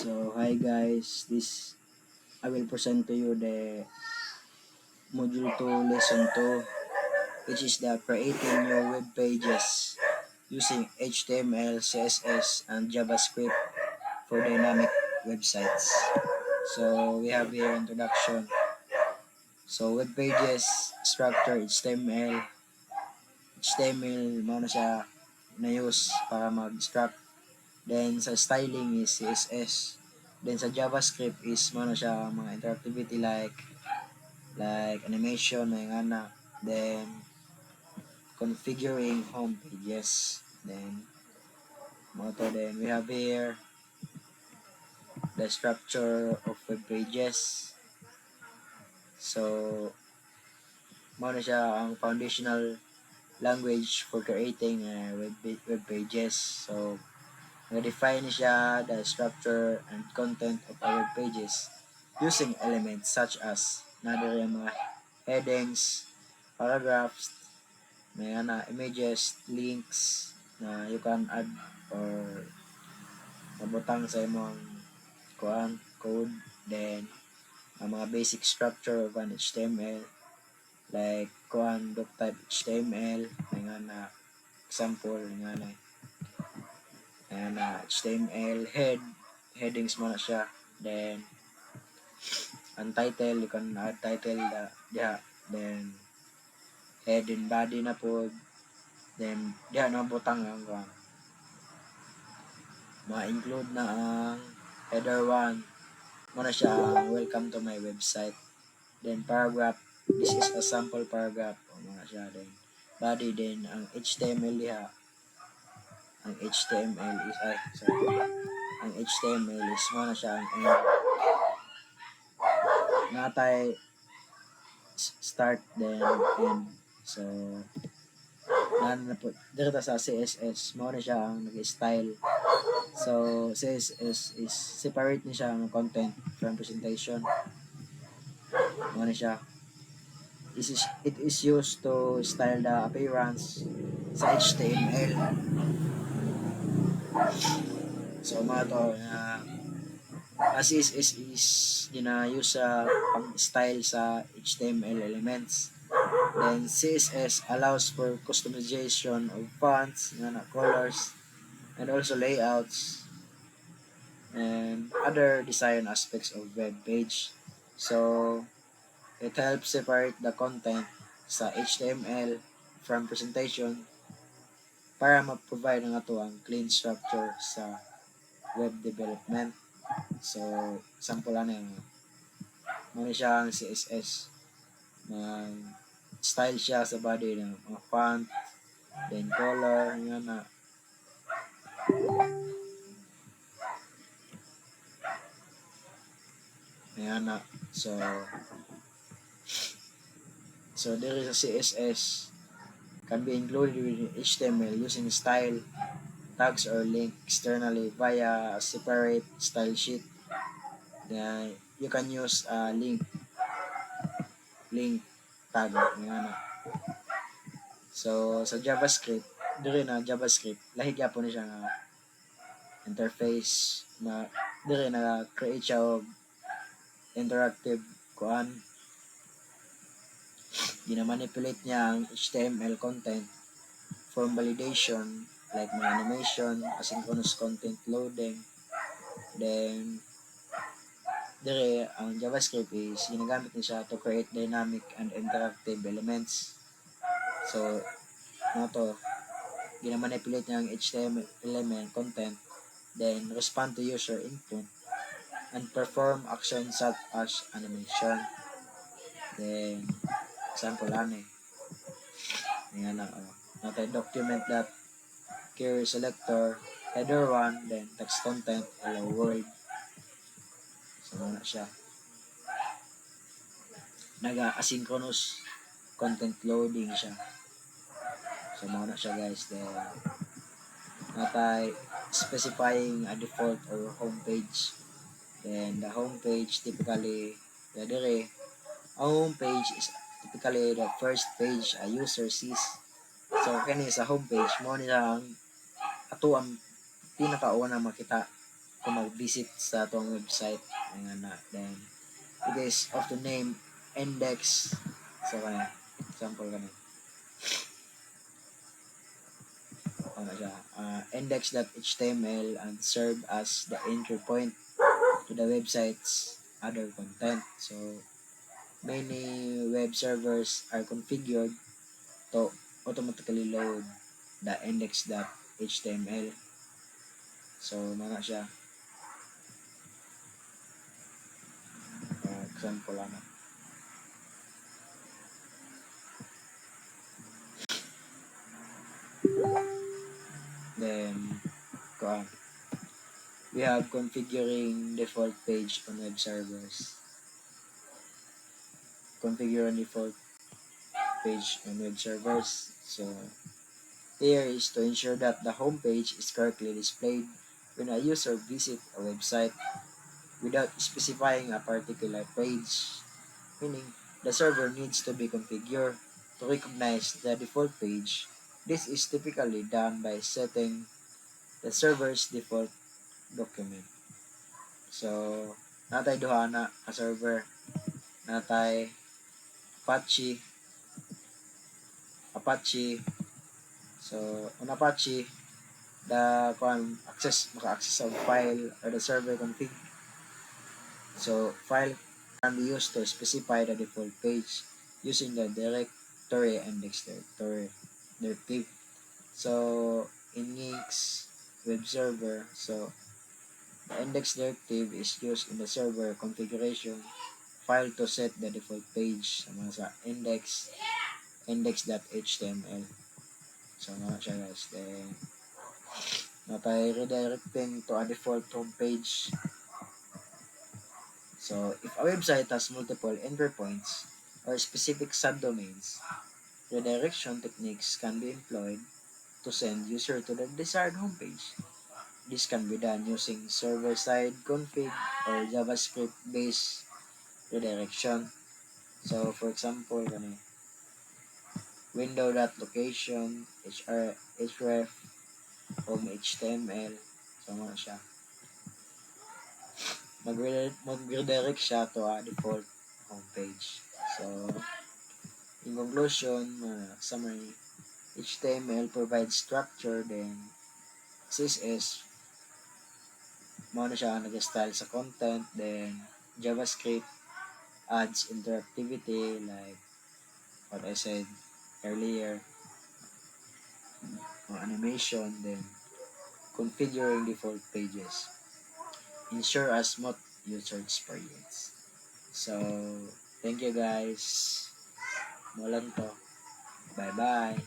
So hi guys, this I will present to you the module 2 lesson 2, which is the creating new web pages using HTML, CSS and JavaScript for dynamic websites. So we have here introduction. So web pages structure HTML mo na siya na use para mag-struct. Then sa styling is CSS. Then sa JavaScript is mo na siya mga interactivity like animation may ana. Then configuring home pages. Then then we have here the structure of web pages. So mo na siya ang foundational language for creating web pages. So define siya the structure and content of our web pages using elements such as mga headings, paragraphs, may images, links na you can add or mabutang sa imong code. Then ang mga basic structure of an HTML like doc type HTML may example HTML headings mo na siya. Then ang title, you can add title then head and body na po. Then na butang ang ma-include na ang header 1 mo na siya welcome to my website. Then paragraph, this is a sample paragraph mo na siya. Then body, then ang HTML ang HTML is mo na siya ang natay start then end. So na po dito sa CSS mo na siya ang nag-style. So CSS is separate ni siya ang content from presentation mo na siya. It is used to style the appearance sa HTML. So mga to CSS is use sa pang-style sa HTML elements. Then CSS allows for customization of fonts, colors, and also layouts and other design aspects of web page. So it helps separate the content sa HTML from presentation para ma-provide ng ato ang clean structure sa web development. So sample yung muna siya ang CSS style siya sa body ng mga font, then color so there is a CSS can be included within HTML using style tags or link externally via a separate style sheet. Then you can use a link tag so sa JavaScript lahi gyapon siya nga interface na create siya og interactive gina-manipulate niya ang HTML content for validation like mga animation, asynchronous content loading. Then ang JavaScript is ginagamit niya siya to create dynamic and interactive elements. So gina-manipulate niya ang HTML element content, then respond to user input and perform actions such as animation. Then example document that query selector header 1 then text content hello world. So muna siya asynchronous content loading siya. So muna siya guys. Then specifying a default or home page. Then the home page typically ang home page is typically the first page a user sees. So kani sa home page mo nila ang ato ang pinakauna makita kung mag-visit sa atong website. Ayan na. Then, it is of the name index. So, example ka na. Ano siya? Index.html and serve as the entry point to the website's other content. So, many web servers are configured to automatically load the index.html. So, mga siya. Example ano. Then, we have configuring default page on web servers. Configure default page on web servers. So, here is to ensure that the home page is correctly displayed when a user visits a website without specifying a particular page, meaning the server needs to be configured to recognize the default page. This is typically done by setting the server's default document. So, natay duha na ka server, natay Apache. So, on Apache, the maka-access of file or the server config. So, file can be used to specify the default page using the directory index directive. So, in Nix web server, so the index directive is used in the server configuration file to set the default page sa index.html. So, mga siya guys. Then, natay redirecting to a default home page. So, if a website has multiple entry points or specific subdomains, redirection techniques can be employed to send user to the desired homepage. This can be done using server-side config or JavaScript-based redirection. So, for example, window.location, href, home HTML, so mga siya. Mag-redirect siya to a default homepage. So, in conclusion, summary, HTML provides structure, then CSS, mao na siya nag-style sa content, then JavaScript adds interactivity like what I said earlier, animation, then configuring default pages. Ensure a smooth user experience. So, thank you guys. Mo lang to. Bye-bye.